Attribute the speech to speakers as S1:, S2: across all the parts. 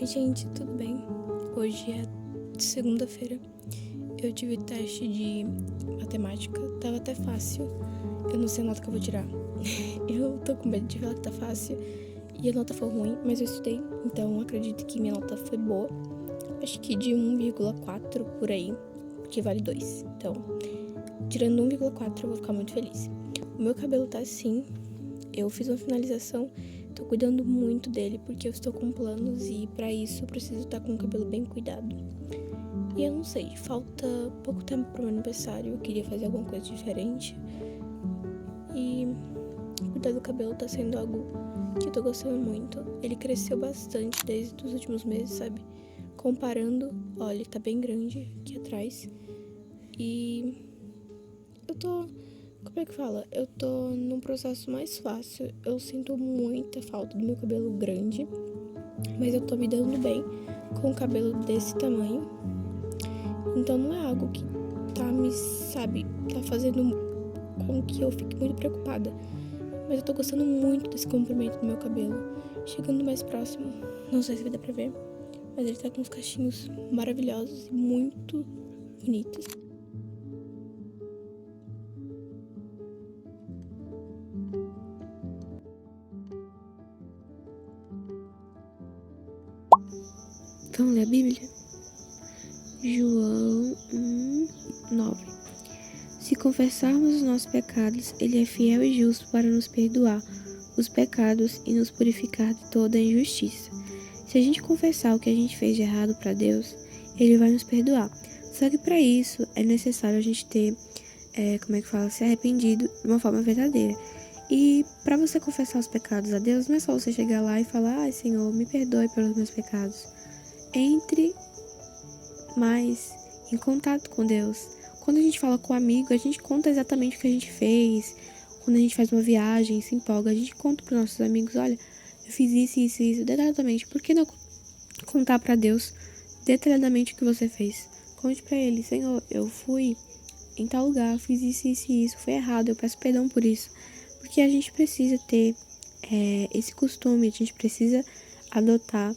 S1: Oi, gente, tudo bem? Hoje é segunda-feira. Eu tive teste de matemática, tava até fácil. Eu não sei a nota que eu vou tirar. Eu tô com medo de falar que tá fácil e a nota foi ruim, mas eu estudei, então acredito que minha nota foi boa. Acho que de 1,4 por aí, que vale 2. Então, tirando 1,4 eu vou ficar muito feliz. O meu cabelo tá assim, eu fiz uma finalização, tô cuidando muito dele porque eu estou com planos e pra isso eu preciso estar com o cabelo bem cuidado. E eu não sei, falta pouco tempo pro meu aniversário, eu queria fazer alguma coisa diferente. E cuidar do cabelo tá sendo algo que eu tô gostando muito. Ele cresceu bastante desde os últimos meses, sabe? Comparando, olha, ele tá bem grande aqui atrás. E eu tô... Como é que fala? Eu tô num processo mais fácil. Eu sinto muita falta do meu cabelo grande, mas eu tô me dando bem com o cabelo desse tamanho. Então não é algo que tá fazendo com que eu fique muito preocupada. Mas eu tô gostando muito desse comprimento do meu cabelo. Chegando mais próximo, não sei se vai dar pra ver, mas ele tá com uns cachinhos maravilhosos e muito bonitos. Vamos ler a Bíblia? João 1:9. Se confessarmos os nossos pecados, Ele é fiel e justo para nos perdoar os pecados e nos purificar de toda a injustiça. Se a gente confessar o que a gente fez de errado para Deus, Ele vai nos perdoar. Só que para isso é necessário a gente ter, se arrependido de uma forma verdadeira. E para você confessar os pecados a Deus, não é só você chegar lá e falar: ai, Senhor, me perdoe pelos meus pecados. Entre mais em contato com Deus. Quando a gente fala com um amigo, a gente conta exatamente o que a gente fez. Quando a gente faz uma viagem, se empolga, a gente conta para nossos amigos: olha, eu fiz isso, detalhadamente. Por que não contar para Deus detalhadamente o que você fez? Conte para Ele: Senhor, eu fui em tal lugar, fiz isso e isso, foi errado, eu peço perdão por isso. Porque a gente precisa ter esse costume, a gente precisa adotar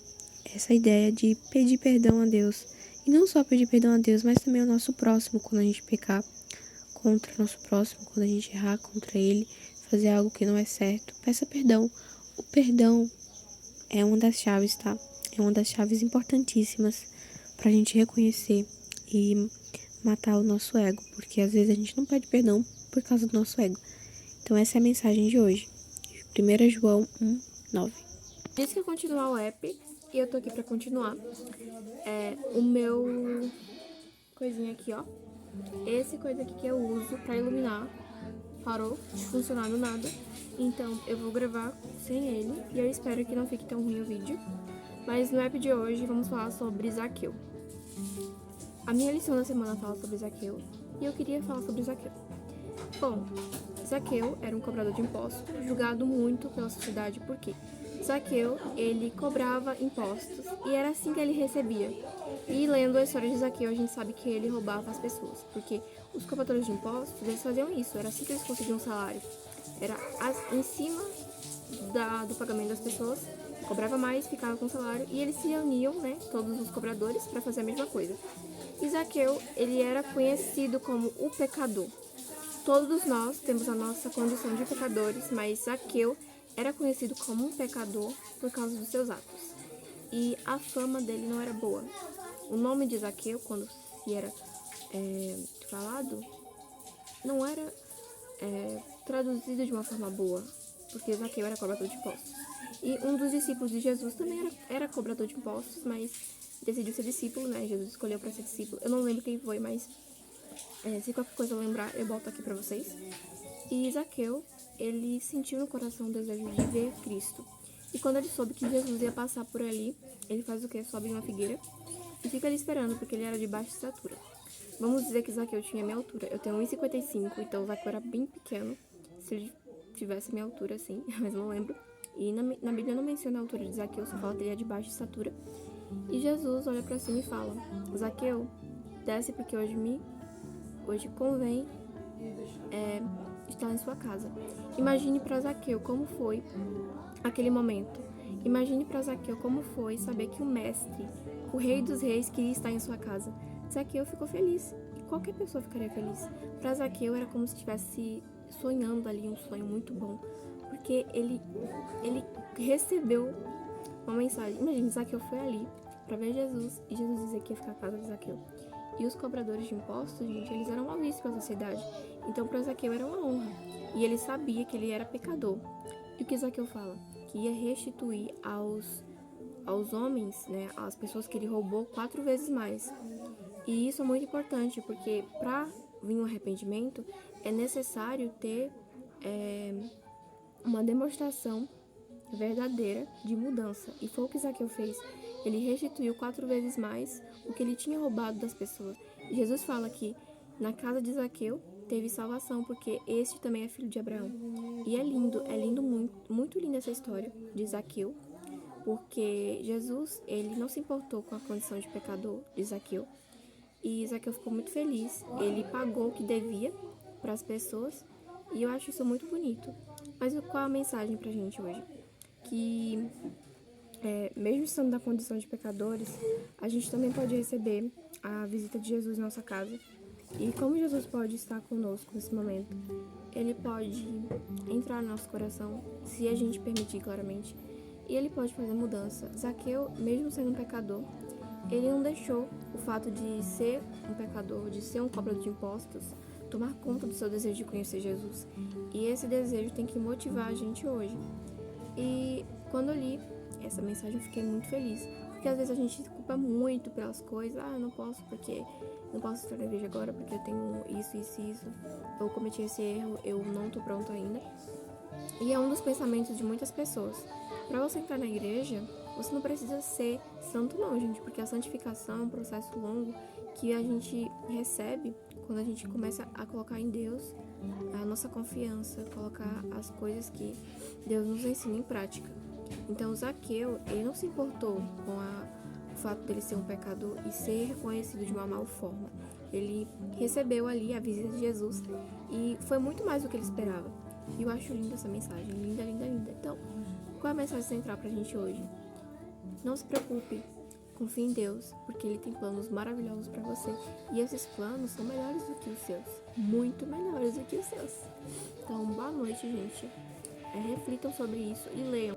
S1: essa ideia de pedir perdão a Deus. E não só pedir perdão a Deus, mas também ao nosso próximo, quando a gente pecar contra o nosso próximo, quando a gente errar contra ele, fazer algo que não é certo, peça perdão. O perdão é uma das chaves, tá? É uma das chaves importantíssimas pra gente reconhecer e matar o nosso ego, porque às vezes a gente não pede perdão por causa do nosso ego. Então essa é a mensagem de hoje. 1 João 1:9. Disse que ia continuar o app e eu tô aqui pra continuar. O meu coisinha aqui, ó. Esse coisa aqui que eu uso pra iluminar parou de funcionar do nada. Então eu vou gravar sem ele e eu espero que não fique tão ruim o vídeo. Mas no app de hoje vamos falar sobre Zaqueu. A minha lição da semana fala sobre Zaqueu e eu queria falar sobre Zaqueu. Bom, Zaqueu era um cobrador de impostos, julgado muito pela sociedade porque Zaqueu, ele cobrava impostos e era assim que ele recebia. E lendo a história de Zaqueu, a gente sabe que ele roubava as pessoas, porque os cobradores de impostos, eles faziam isso, era assim que eles conseguiam salário. Era em cima do pagamento das pessoas, cobrava mais, ficava com salário, e eles se reuniam, né, todos os cobradores, para fazer a mesma coisa. E Zaqueu, ele era conhecido como o pecador. Todos nós temos a nossa condição de pecadores, mas Zaqueu era conhecido como um pecador por causa dos seus atos. E a fama dele não era boa. O nome de Zaqueu, quando se era falado, não era traduzido de uma forma boa, porque Zaqueu era cobrador de impostos. E um dos discípulos de Jesus também era cobrador de impostos, mas decidiu ser discípulo, né? Jesus escolheu para ser discípulo. Eu não lembro quem foi, mas se qualquer coisa eu lembrar, eu boto aqui pra vocês. E Zaqueu, ele sentiu no coração o desejo de ver Cristo. E quando ele soube que Jesus ia passar por ali, ele faz o quê? Sobe em uma figueira e fica ali esperando, porque ele era de baixa estatura. Vamos dizer que Zaqueu tinha minha altura. Eu tenho 1,55, então Zaqueu era bem pequeno. Se ele tivesse minha altura, assim, mas não lembro. E na Bíblia não menciona a altura de Zaqueu, só fala que ele é de baixa estatura. E Jesus olha pra cima e fala: Zaqueu, desce porque hoje convém estar em sua casa. Imagine para Zaqueu como foi aquele momento.
S2: Imagine para Zaqueu como foi saber que o mestre, o rei dos reis, queria estar em sua casa. Zaqueu ficou feliz, e qualquer pessoa ficaria feliz. Para Zaqueu era como se estivesse sonhando ali um sonho muito bom, porque ele recebeu uma mensagem. Imagine, Zaqueu foi ali para ver Jesus, e Jesus dizia que ia ficar na casa de Zaqueu. E os cobradores de impostos, gente, eles eram mal vistos pela sociedade. Então, para Zaqueu era uma honra. E ele sabia que ele era pecador. E o que Zaqueu fala? Que ia restituir aos homens, né, às pessoas que ele roubou 4 vezes mais. E isso é muito importante, porque para vir um arrependimento, é necessário ter uma demonstração verdadeira de mudança. E foi o que Zaqueu fez. Ele restituiu 4 vezes mais o que ele tinha roubado das pessoas. E Jesus fala que na casa de Zaqueu teve salvação, porque este também é filho de Abraão. E é lindo muito, muito linda essa história de Zaqueu, porque Jesus, ele não se importou com a condição de pecador de Zaqueu. E Zaqueu ficou muito feliz. Ele pagou o que devia para as pessoas. E eu acho isso muito bonito. Mas qual é a mensagem pra gente hoje? Que mesmo estando na condição de pecadores, a gente também pode receber a visita de Jesus em nossa casa. E como Jesus pode estar conosco nesse momento? Ele pode entrar no nosso coração, se a gente permitir claramente, e ele pode fazer mudança. Zaqueu, mesmo sendo um pecador, ele não deixou o fato de ser um pecador, de ser um cobrador de impostos, tomar conta do seu desejo de conhecer Jesus. E esse desejo tem que motivar a gente hoje. E quando eu li essa mensagem, eu fiquei muito feliz. Porque às vezes a gente se culpa muito pelas coisas. Eu não posso porque não posso estar na igreja agora porque eu tenho isso. Eu cometi esse erro, eu não tô pronto ainda. E é um dos pensamentos de muitas pessoas. Para você entrar na igreja, você não precisa ser santo não, gente, porque a santificação é um processo longo que a gente recebe quando a gente começa a colocar em Deus a nossa confiança, colocar as coisas que Deus nos ensina em prática. Então, Zaqueu, ele não se importou com o fato dele ser um pecador e ser reconhecido de uma mal forma. Ele recebeu ali a visita de Jesus e foi muito mais do que ele esperava. E eu acho linda essa mensagem, linda. Então, qual é a mensagem central pra gente hoje? Não se preocupe, confie em Deus, porque Ele tem planos maravilhosos pra você. E esses planos são melhores do que os seus, muito melhores do que os seus. Então, boa noite, gente. Reflitam sobre isso e leiam.